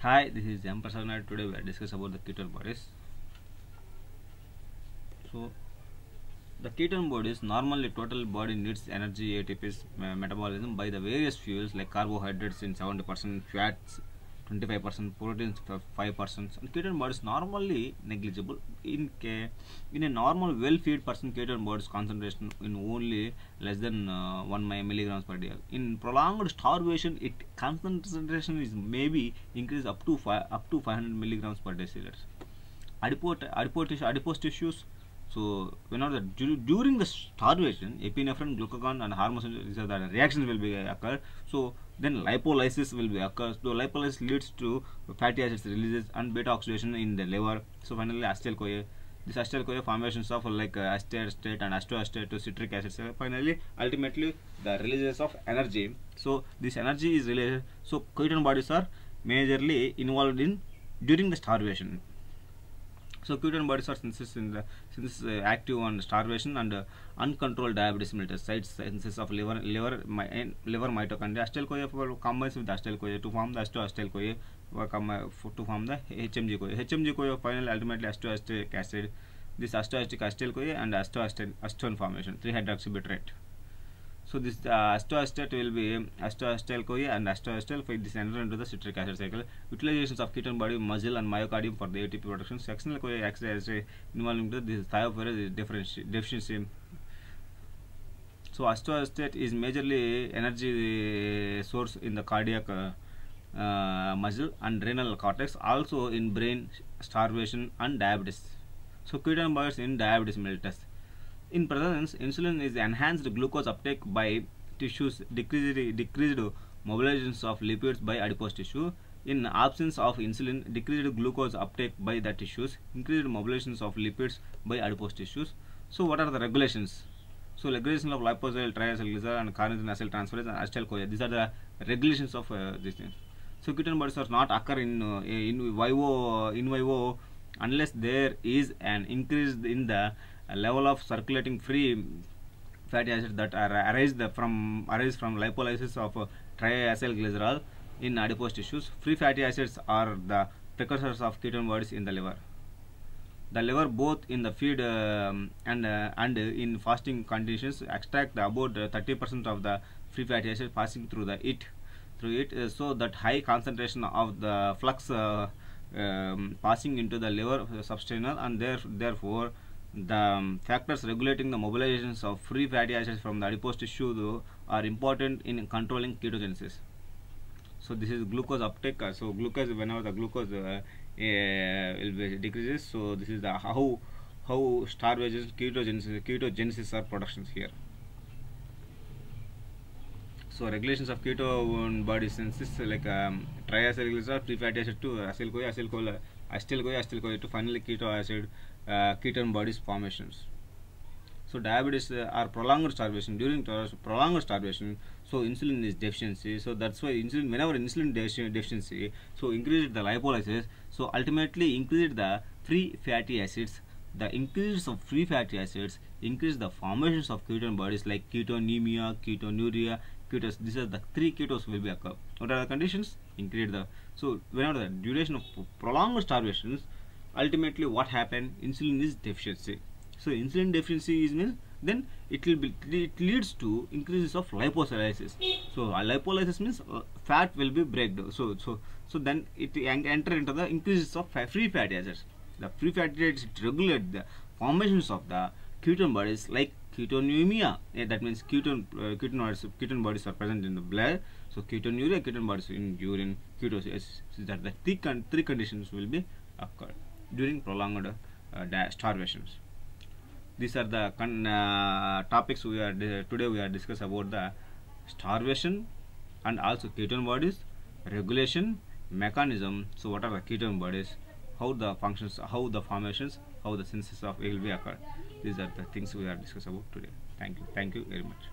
Hi, this is M. Prasad Nair. Today we are discussing about the ketone bodies. So, the ketone bodies normally total body needs energy ATP's metabolism by the various fuels like carbohydrates in 70%, fats 25%, proteins 5%, and ketone bodies normally negligible. In a normal well-fed person, ketone bodies concentration in only less than 1 milligrams per day. In prolonged starvation, it concentration is maybe increased up to 500 milligrams per deciliter. Adipose tissues. So whenever during the starvation, epinephrine, glucagon, and hormones, these are the reactions will be occur. So then lipolysis will be occur. So lipolysis leads to fatty acids releases and beta oxidation in the liver. So finally acetyl-CoA. This acetyl-CoA formations of like acetate and acetoacetate to citric acid. So finally, ultimately, the releases of energy. So this energy is released. So ketone bodies are majorly involved in during the starvation. So ketone bodies are active on starvation and uncontrolled diabetes mellitus sites synthesis of liver mitochondria. Acetyl-CoA combines with acetyl-CoA to form the acetyl-CoA to form the HMG-CoA. HMG-CoA finally ultimately acetoacetic acid. This acetoacetic acetyl-CoA and acetone formation 3-hydroxybutyrate. So this acetoacetate will be acetyl-CoA and acetal for this enter into the citric acid cycle. Utilizations of ketone body muscle and myocardium for the ATP production. Succinyl-CoA acts as involving this thiopurine deficiency. So acetoacetate is majorly energy source in the cardiac muscle and renal cortex, also in brain starvation and diabetes. So ketone bodies in diabetes mellitus. In presence, insulin is enhanced glucose uptake by tissues, decreased mobilizations of lipids by adipose tissue. In absence of insulin, decreased glucose uptake by the tissues, increased mobilizations of lipids by adipose tissues. So what are the regulations? So regulation of liposyl triacylglycerol and carnitine acyltransferase and acetyl-CoA. These are the regulations of these things. So ketone bodies are not occur in vivo unless there is an increase in the level of circulating free fatty acids that are arise from lipolysis of triacylglycerol in adipose tissues. Free fatty acids are the precursors of ketone bodies in the liver. The liver, both in the feed and in fasting conditions, extract about 30% of the free fatty acids passing through it, so that high concentration of the flux passing into the liver substantial, and therefore the factors regulating the mobilizations of free fatty acids from the adipose tissue are important in controlling ketogenesis. So this is glucose uptake. So glucose, whenever the glucose will be decreases, so this is the how starvation ketogenesis are productions here. So regulations of ketone body synthesis like triacylglycerol, free fatty acid to acetyl-CoA to finally ketone bodies formations. So diabetes are prolonged starvation. During prolonged starvation, so insulin is deficiency. So that's why whenever insulin deficiency, so increased the lipolysis. So ultimately increased the free fatty acids. The increase of free fatty acids increase the formations of ketone bodies like ketonemia, ketonuria, ketos. These are the 3 ketos will be occur. What are the conditions? Increase the whenever the duration of prolonged starvations, ultimately what happened? Insulin is deficiency. So insulin deficiency is means then it leads to increases of lipolysis. So lipolysis means fat will be breakdown. So then it enter into the increases of free fatty acids. The free fatty acids regulate the formations of the ketone bodies like ketonemia. That means ketone bodies are present in the blood. So ketonuria, ketone bodies in urine, ketosis. So that the three conditions will be occurred during prolonged starvations. These are the topics today we are discuss about the starvation and also ketone bodies, regulation, mechanism. So what are the ketone bodies, how the functions, how the formations, how the synthesis of will be occurred. These are the things we are discuss about today. Thank you very much.